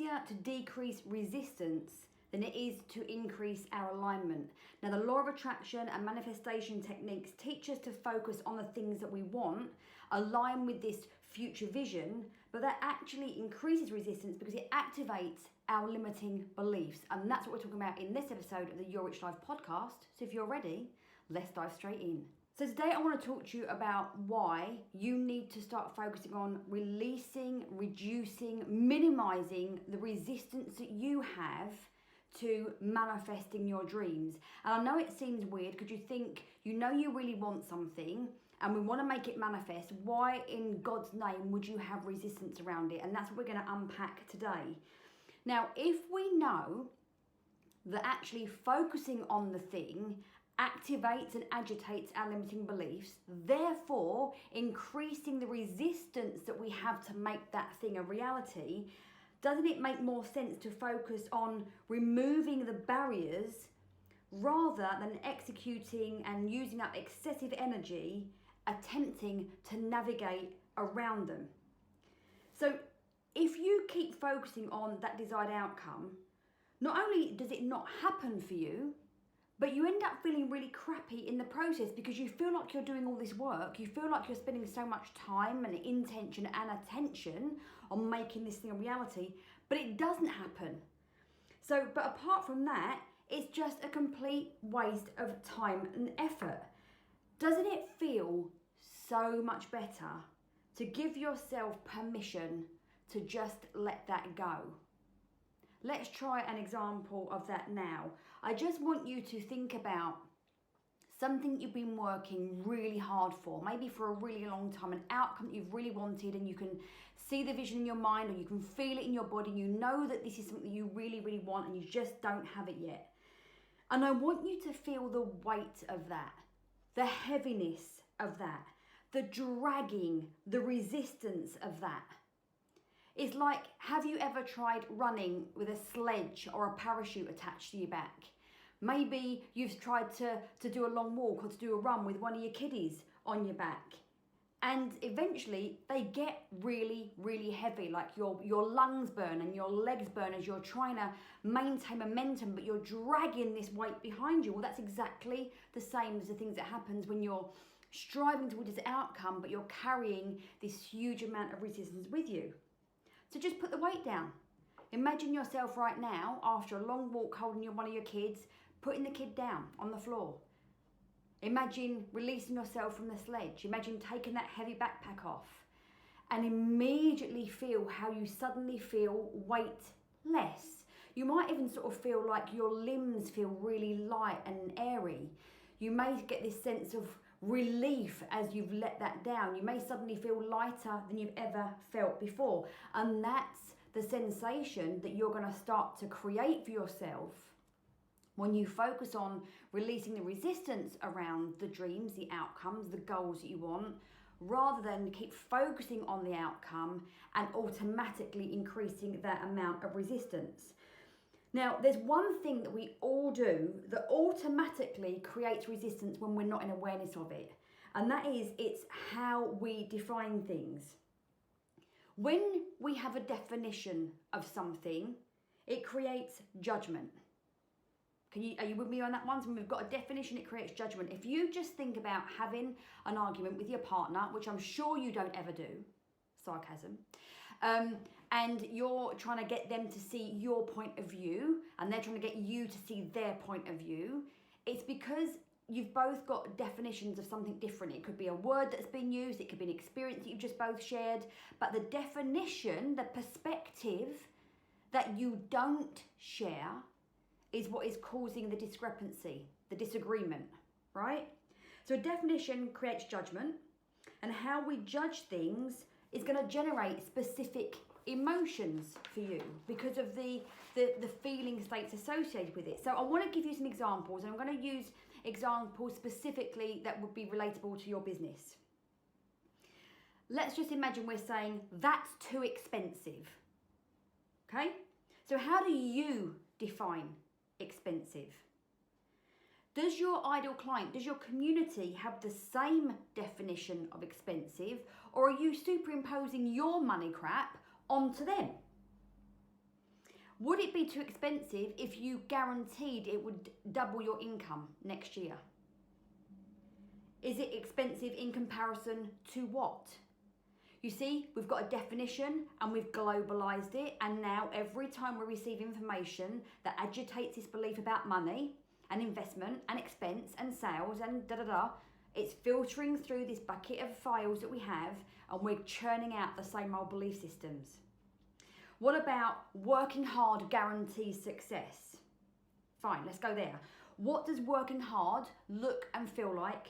easier to decrease resistance than it is to increase our alignment. Now, the law of attraction and manifestation techniques teach us to focus on the things that we want, align with this future vision, but that actually increases resistance because it activates our limiting beliefs. And that's what we're talking about in this episode of the Your Rich Life podcast. So if you're ready, let's dive straight in. So today I want to talk to you about why you need to start focusing on releasing, reducing, minimizing the resistance that you have to manifesting your dreams. And I know it seems weird because you think, you really want something and we want to make it manifest. Why in God's name would you have resistance around it? And that's what we're going to unpack today. Now, if we know that actually focusing on the thing activates and agitates our limiting beliefs, therefore increasing the resistance that we have to make that thing a reality, doesn't it make more sense to focus on removing the barriers rather than executing and using up excessive energy attempting to navigate around them? So if you keep focusing on that desired outcome, not only does it not happen for you, but you end up feeling really crappy in the process because you feel like you're doing all this work. You feel like you're spending so much time and intention and attention on making this thing a reality, but it doesn't happen. But apart from that, it's just a complete waste of time and effort. Doesn't it feel so much better to give yourself permission to just let that go? Let's try an example of that now. I just want you to think about something you've been working really hard for, maybe for a really long time, an outcome that you've really wanted, and you can see the vision in your mind or you can feel it in your body. You know that this is something you really, really want and you just don't have it yet. And I want you to feel the weight of that, the heaviness of that, the dragging, the resistance of that. It's like, have you ever tried running with a sledge or a parachute attached to your back? Maybe you've tried to do a long walk or to do a run with one of your kiddies on your back. And eventually they get really, really heavy, like your lungs burn and your legs burn as you're trying to maintain momentum, but you're dragging this weight behind you. Well, that's exactly the same as the things that happens when you're striving towards this outcome, but you're carrying this huge amount of resistance with you. So just put the weight down. Imagine yourself right now, after a long walk holding one of your kids, putting the kid down on the floor. Imagine releasing yourself from the sledge. Imagine taking that heavy backpack off and immediately feel how you suddenly feel weightless. You might even sort of feel like your limbs feel really light and airy. You may get this sense of relief as you've let that down. You may suddenly feel lighter than you've ever felt before. And that's the sensation that you're going to start to create for yourself when you focus on releasing the resistance around the dreams, the outcomes, the goals that you want, rather than keep focusing on the outcome and automatically increasing that amount of resistance. Now, there's one thing that we all do that automatically creates resistance when we're not in awareness of it. And that is, it's how we define things. When we have a definition of something, it creates judgment. Are you with me on that one? So when we've got a definition, it creates judgment. If you just think about having an argument with your partner, which I'm sure you don't ever do, sarcasm, and you're trying to get them to see your point of view and they're trying to get you to see their point of view, it's because you've both got definitions of something different. It could be a word that's been used, it could be an experience that you've just both shared, but the definition, the perspective that you don't share is what is causing the discrepancy, the disagreement, right? So a definition creates judgment, and how we judge things is going to generate specific emotions for you because of the feeling states associated with it. So I want to give you some examples, and I'm going to use examples specifically that would be relatable to your business. Let's just imagine we're saying, that's too expensive. Okay? So how do you define expensive? Does your ideal client, does your community have the same definition of expensive, or are you superimposing your money crap onto them? Would it be too expensive if you guaranteed it would double your income next year? Is it expensive in comparison to what? You see, we've got a definition and we've globalized it, and now every time we receive information that agitates this belief about money and investment and expense and sales and it's filtering through this bucket of files that we have, and we're churning out the same old belief systems. What about working hard guarantees success? Fine, let's go there. What does working hard look and feel like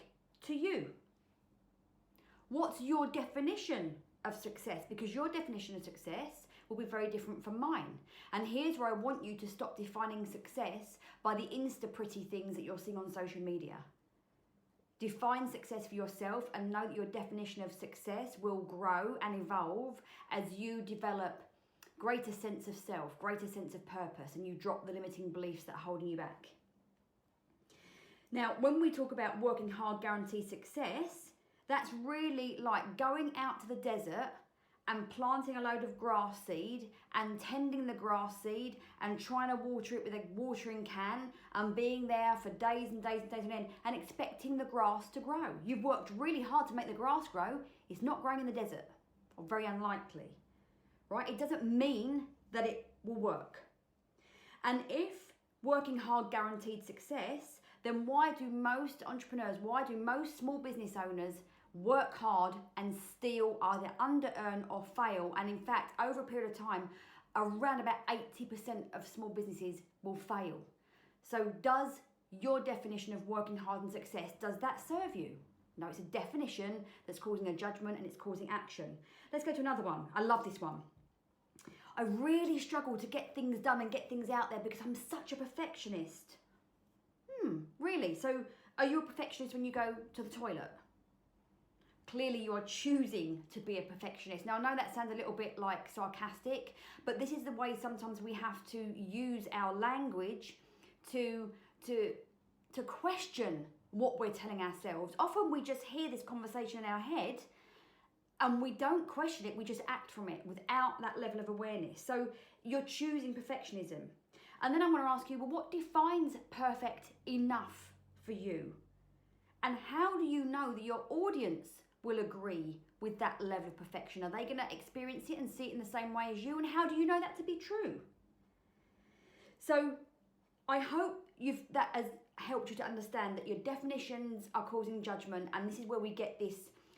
to you? What's your definition of success? Because your definition of success will be very different from mine. And here's where I want you to stop defining success by the insta-pretty things that you're seeing on social media. Define success for yourself and know that your definition of success will grow and evolve as you develop greater sense of self, greater sense of purpose, and you drop the limiting beliefs that are holding you back. Now, when we talk about working hard guarantees success, that's really like going out to the desert and planting a load of grass seed and tending the grass seed and trying to water it with a watering can and being there for days and days and days on end and expecting the grass to grow. You've worked really hard to make the grass grow. It's not growing in the desert, or very unlikely, right? It doesn't mean that it will work. And if working hard guaranteed success, then why do most entrepreneurs, why do most small business owners work hard and still either under-earn or fail? And in fact, over a period of time, around about 80% of small businesses will fail. So does your definition of working hard and success, does that serve you? No, it's a definition that's causing a judgment and it's causing action. Let's go to another one. I love this one. I really struggle to get things done and get things out there because I'm such a perfectionist. Really? So are you a perfectionist when you go to the toilet? Clearly you are choosing to be a perfectionist. Now I know that sounds a little bit like sarcastic, but this is the way sometimes we have to use our language to question what we're telling ourselves. Often we just hear this conversation in our head and we don't question it, we just act from it without that level of awareness. So you're choosing perfectionism. And then I'm going to ask you, well, what defines perfect enough for you? And how do you know that your audience will agree with that level of perfection? Are they going to experience it and see it in the same way as you? And how do you know that to be true? So I hope that has helped you to understand that your definitions are causing judgment, and this is where we get this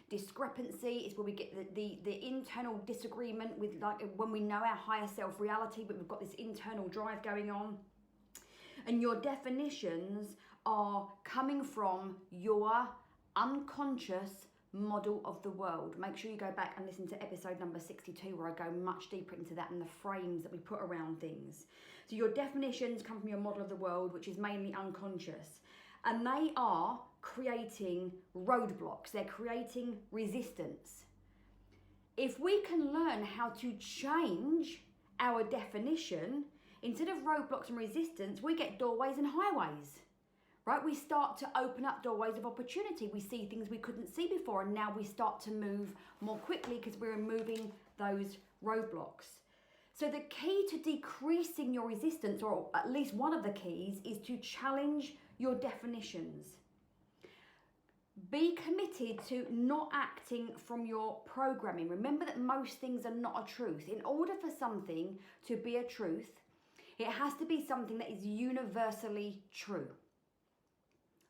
discrepancy. It's where we get the internal disagreement with, like, when we know our higher self reality, but we've got this internal drive going on. And your definitions are coming from your unconscious model of the world. Make sure you go back and listen to episode number 62 where I go much deeper into that and the frames that we put around things. So your definitions come from your model of the world, which is mainly unconscious, and they are creating roadblocks. They're creating resistance. If we can learn how to change our definition, instead of roadblocks and resistance, we get doorways and highways. Right? We start to open up doorways of opportunity. We see things we couldn't see before, and now we start to move more quickly because we're removing those roadblocks. So the key to decreasing your resistance, or at least one of the keys, is to challenge your definitions. Be committed to not acting from your programming. Remember that most things are not a truth. In order for something to be a truth, it has to be something that is universally true.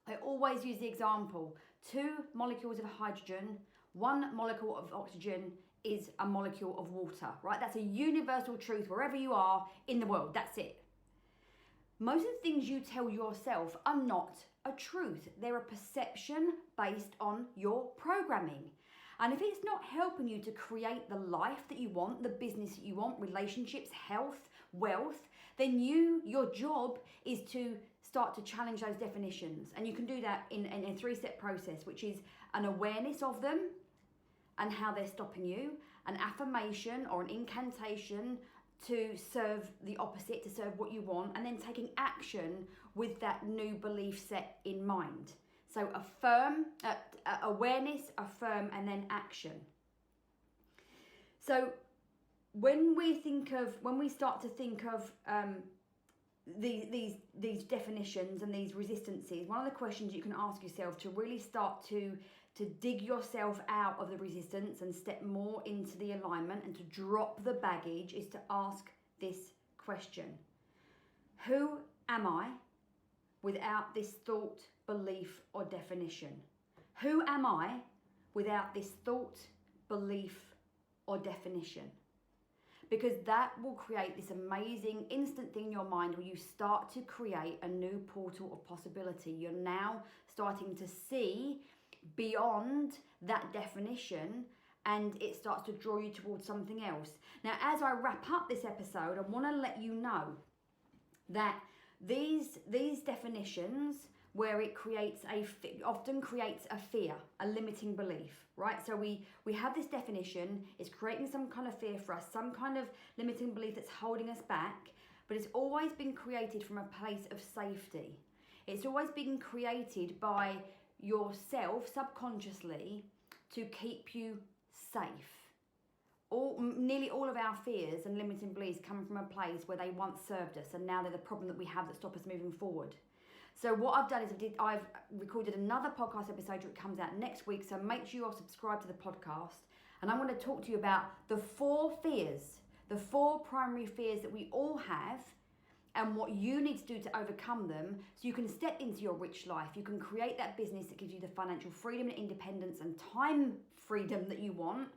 I always use the example, 2 molecules of hydrogen, 1 molecule of oxygen is a molecule of water, right? That's a universal truth wherever you are in the world, that's it. Most of the things you tell yourself are not a truth. They're a perception based on your programming. And if it's not helping you to create the life that you want, the business that you want, relationships, health, wealth, then your job is to start to challenge those definitions. And you can do that in a 3-step process, which is an awareness of them and how they're stopping you, an affirmation or an incantation to serve the opposite, to serve what you want, and then taking action with that new belief set in mind. So affirm, awareness, affirm, and then action. So when we start to think of these definitions and these resistances, one of the questions you can ask yourself to really start to dig yourself out of the resistance and step more into the alignment and to drop the baggage is to ask this question: who am I without this thought, belief, or definition? Who am I without this thought, belief, or definition? Because that will create this amazing instant thing in your mind where you start to create a new portal of possibility. You're now starting to see beyond that definition, and it starts to draw you towards something else. Now, as I wrap up this episode, I want to let you know that these definitions, where it often creates a fear, a limiting belief, right? So we have this definition, it's creating some kind of fear for us, some kind of limiting belief that's holding us back, but it's always been created from a place of safety. It's always been created by yourself subconsciously to keep you safe. Nearly all of our fears and limiting beliefs come from a place where they once served us, and now they're the problem that we have that stop us moving forward. So what I've done is I've recorded another podcast episode that comes out next week. So make sure you're subscribed to the podcast. And I'm going to talk to you about the 4 fears, the 4 primary fears that we all have, and what you need to do to overcome them so you can step into your rich life. You can create that business that gives you the financial freedom and independence and time freedom that you want,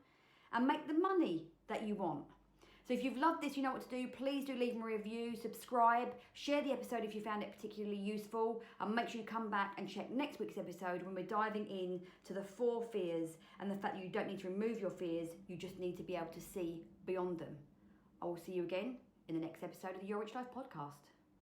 and make the money that you want. So if you've loved this, you know what to do. Please do leave me a review, subscribe, share the episode if you found it particularly useful, and make sure you come back and check next week's episode when we're diving in to the 4 fears and the fact that you don't need to remove your fears, you just need to be able to see beyond them. I will see you again in the next episode of the Your Rich Life podcast.